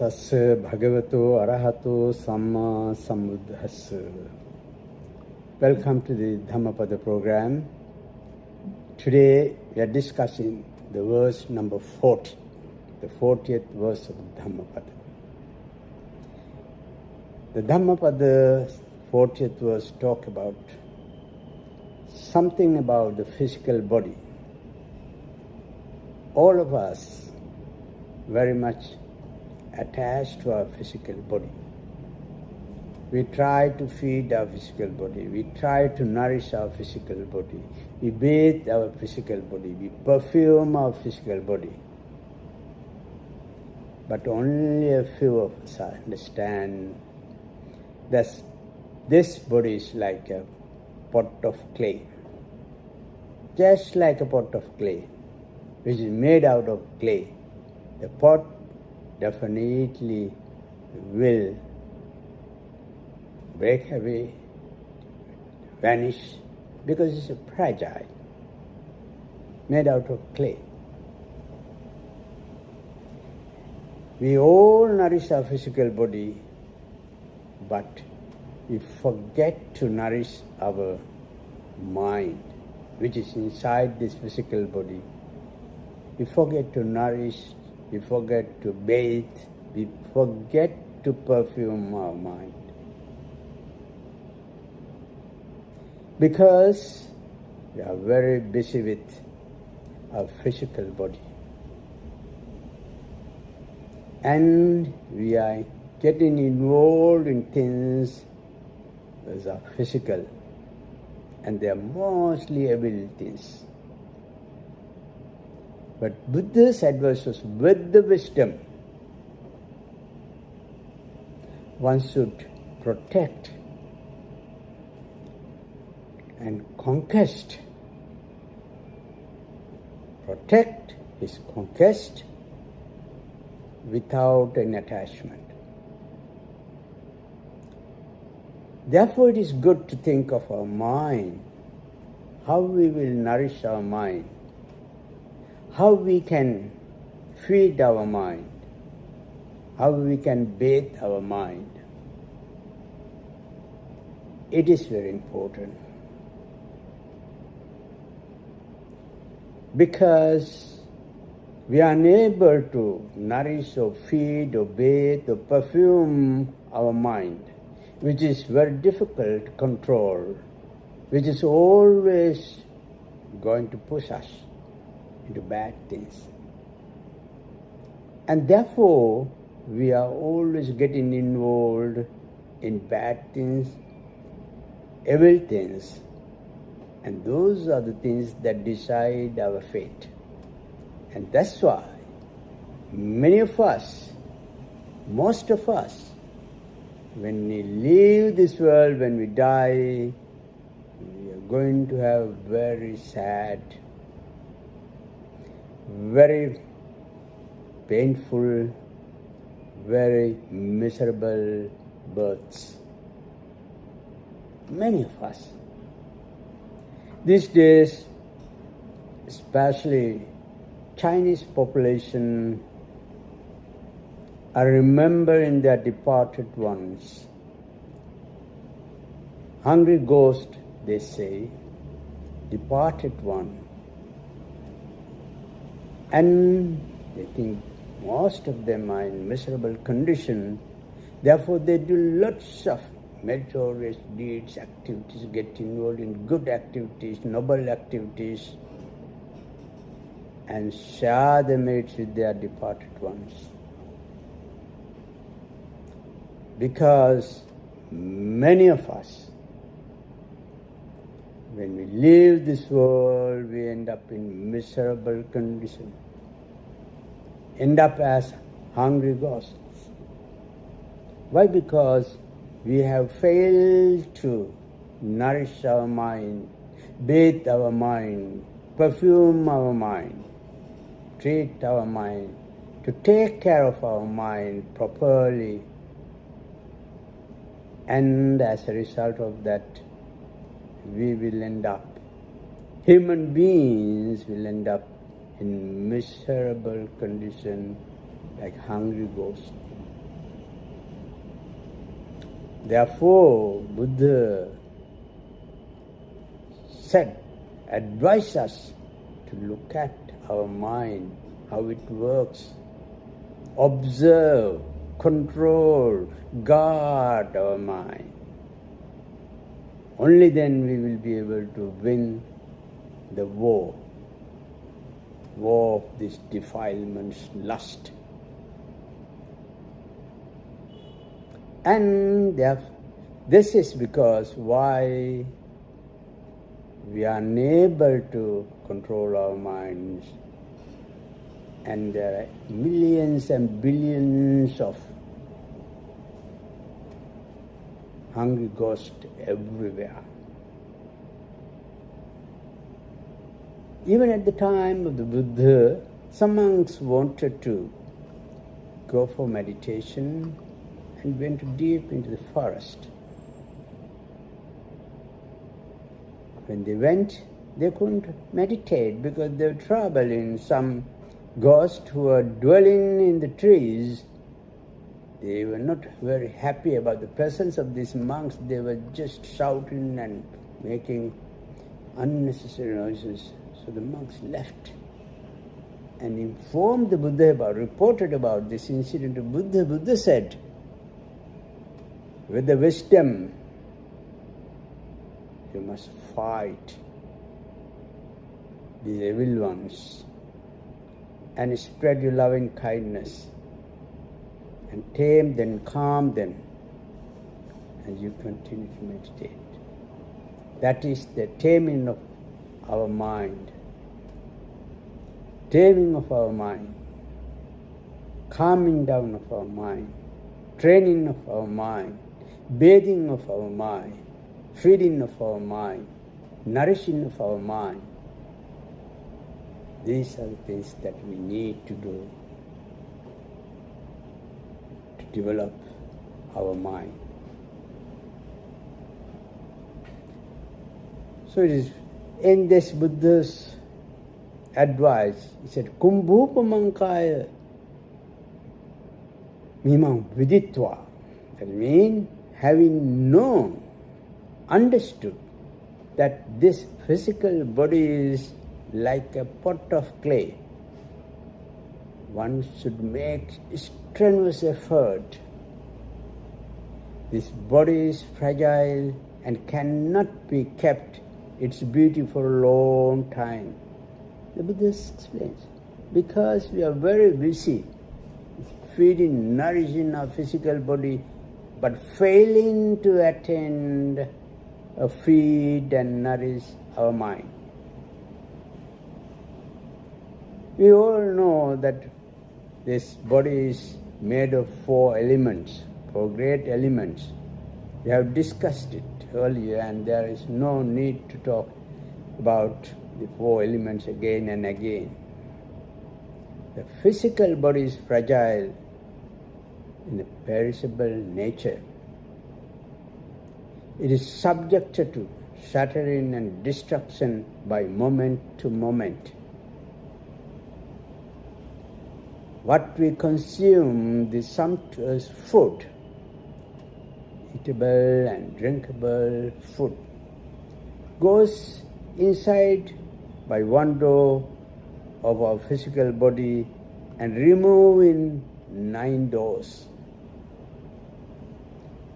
Tassa Bhagavato Arahato Samma Sambuddhassa. Welcome to the Dhammapada program. Today we are discussing the verse number 40, the 40th verse of the Dhammapada. The Dhammapada 40th verse talk about something about the physical body. All of us very much attached to our physical body. We try to feed our physical body. We try to nourish our physical body. We bathe our physical body. We perfume our physical body. But only a few of us understand that this body is like a pot of clay. Just like a pot of clay, which is made out of clay. The pot definitely will break away, vanish, because it's fragile, made out of clay. We all nourish our physical body, but we forget to nourish our mind, which is inside this physical body. We forget to nourish, we forget to bathe, we forget to perfume our mind. Because we are very busy with our physical body. And we are getting involved in things that are physical. And they are mostly evil things. But Buddha's advice was with the wisdom. One should protect and conquest. Protect his conquest without an attachment. Therefore, it is good to think of our mind, how we will nourish our mind, how we can feed our mind, how we can bathe our mind. It is very important. Because we are unable to nourish or feed or bathe or perfume our mind, which is very difficult to control, which is always going to push us into bad things. And therefore, we are always getting involved in bad things, evil things. And those are the things that decide our fate. And that's why many of us, most of us, when we leave this world, when we die, we are going to have very sad, very painful, very miserable births. Many of us. These days, especially Chinese population, are remembering their departed ones. Hungry ghost, they say, departed one. And they think most of them are in miserable condition. Therefore, they do lots of meritorious deeds, activities, get involved in good activities, noble activities, and share the merits with their departed ones. Because many of us, when we leave this world, we end up in miserable condition, end up as hungry ghosts. Why? Because we have failed to nourish our mind, bathe our mind, perfume our mind, treat our mind, to take care of our mind properly. And as a result of that, we will end up, human beings will end up in miserable condition like hungry ghosts. Therefore, Buddha advise us to look at our mind, how it works, observe, control, guard our mind. Only then we will be able to win the war of this defilements, lust. And this is because why we are unable to control our minds, and there are millions and billions of hungry ghosts everywhere. Even at the time of the Buddha, some monks wanted to go for meditation and went deep into the forest. When they went, they couldn't meditate because they were troubling some ghosts who were dwelling in the trees. They were not very happy about the presence of these monks. They were just shouting and making unnecessary noises. So the monks left and informed the Buddha reported about this incident to Buddha. Buddha said, with the wisdom, you must fight these evil ones and spread your loving kindness and tame them, calm them, and you continue to meditate. That is the taming of our mind. Taming of our mind, calming down of our mind, training of our mind, bathing of our mind, feeding of our mind, nourishing of our mind. These are the things that we need to do to develop our mind. So it is in this Buddha's advice, he said, Kumbhupamankaya mimam viditva. That means having known, understood that this physical body is like a pot of clay. One should make strenuous effort. This body is fragile and cannot be kept its beauty for a long time. The Buddha explains, because we are very busy feeding, nourishing our physical body, but failing to attend, feed and nourish our mind. We all know that this body is made of 4 elements, 4 great elements. We have discussed it earlier, and there is no need to talk about the 4 elements again and again. The physical body is fragile in a perishable nature. It is subjected to shattering and destruction by moment to moment. What we consume, the sumptuous food, eatable and drinkable food, goes inside by one door of our physical body and remove in 9 doors.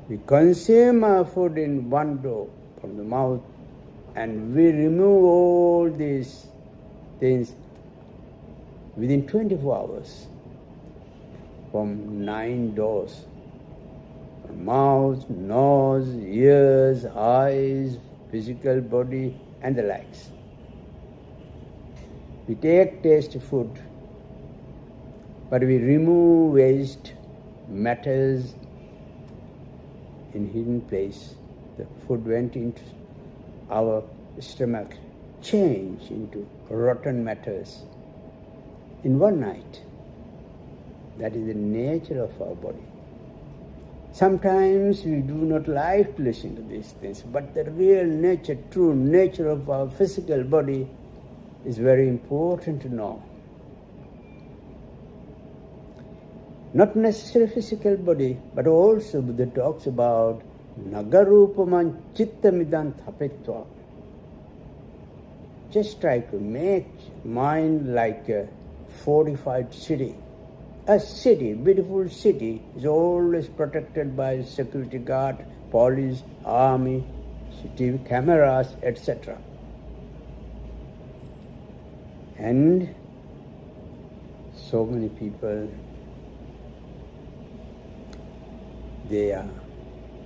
We consume our food in one door from the mouth, and we remove all these things within 24 hours from 9 doors. Mouth, nose, ears, eyes, physical body, and the likes. We take tasty food, but we remove waste, matters in hidden place. The food went into our stomach, changed into rotten matters in one night. That is the nature of our body. Sometimes we do not like to listen to these things, but the real nature, true nature of our physical body is very important to know. Not necessarily physical body, but also Buddha talks about Nagarupamam chittamidam thapitva. Just try to make mind like a fortified city. A city, beautiful city, is always protected by security guard, police, army, TV cameras, etc. And so many people, they are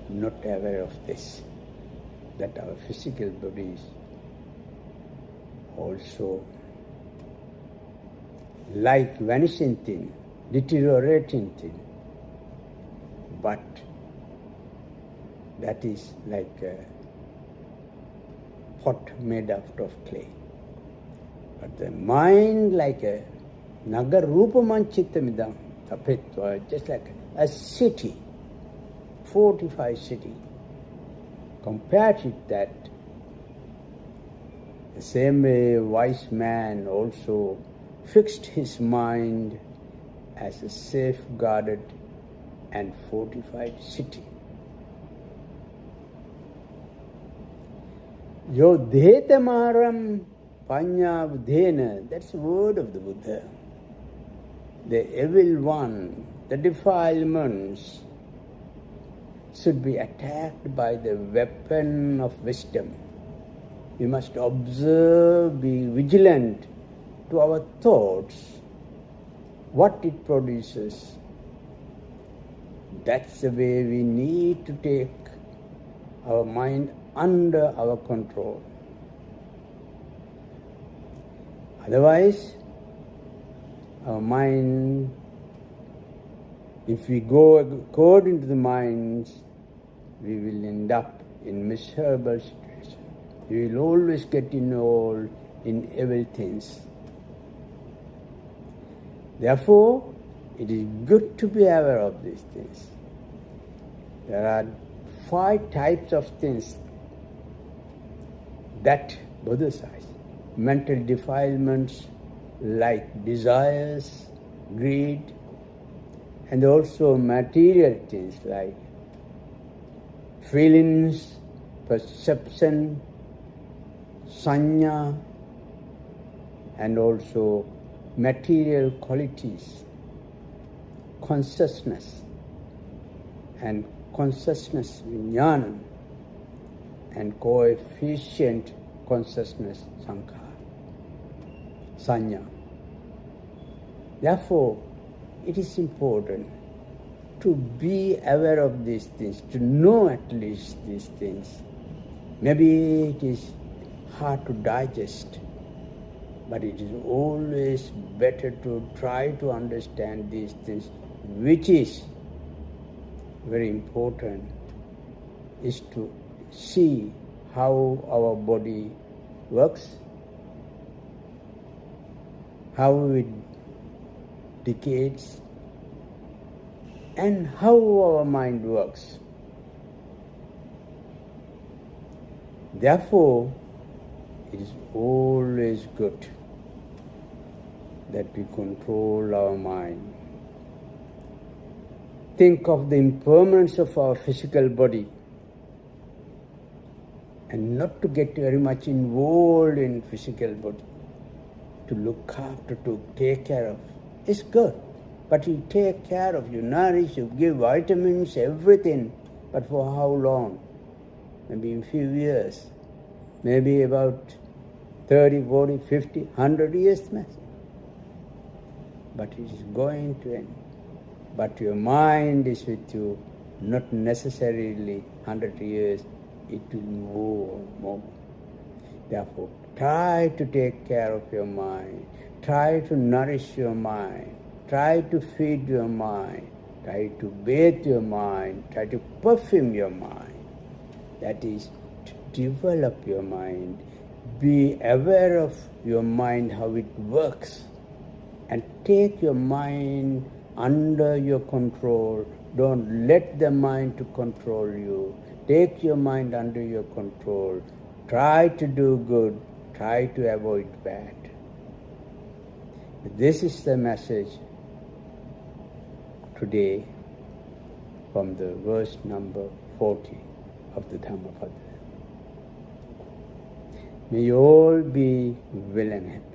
not aware of this, that our physical bodies also like vanishing thing, deteriorating thing, but that is like a pot made out of clay. But the mind like a nagarupamam chittamidam tapitva, just like a city, fortified city. Compared to that, the same way a wise man also fixed his mind as a safeguarded and fortified city. Yodhetamaram panyavdhena, that's the word of the Buddha. The evil one, the defilements, should be attacked by the weapon of wisdom. We must observe, be vigilant to our thoughts, what it produces. That's the way we need to take our mind under our control. Otherwise, our mind, if we go according to the minds, we will end up in miserable situation. We will always get involved in evil things. Therefore, it is good to be aware of these things. There are 5 types of things that Buddha says. Mental defilements like desires, greed, and also material things like feelings, perception, sanya, and also material qualities, consciousness, and consciousness vijnana, and coefficient consciousness sankhara, sanya. Therefore, it is important to be aware of these things, to know at least these things. Maybe it is hard to digest, but it is always better to try to understand these things, which is very important, is to see how our body works, how it decays, and how our mind works. Therefore, it is always good that we control our mind. Think of the impermanence of our physical body and not to get very much involved in physical body. To look after, to take care of. It's good. But you take care of, you nourish, you give vitamins, everything. But for how long? Maybe in a few years. Maybe about 30, 40, 50, 100 years maximum. But it is going to end. But your mind is with you, not necessarily 100 years, it will move. Therefore, try to take care of your mind. Try to nourish your mind. Try to feed your mind. Try to bathe your mind. Try to perfume your mind. That is, to develop your mind. Be aware of your mind, how it works. And take your mind under your control. Don't let the mind to control you. Take your mind under your control. Try to do good. Try to avoid bad. This is the message today from the verse number 40. of the Dhammapada. May you all be well and happy.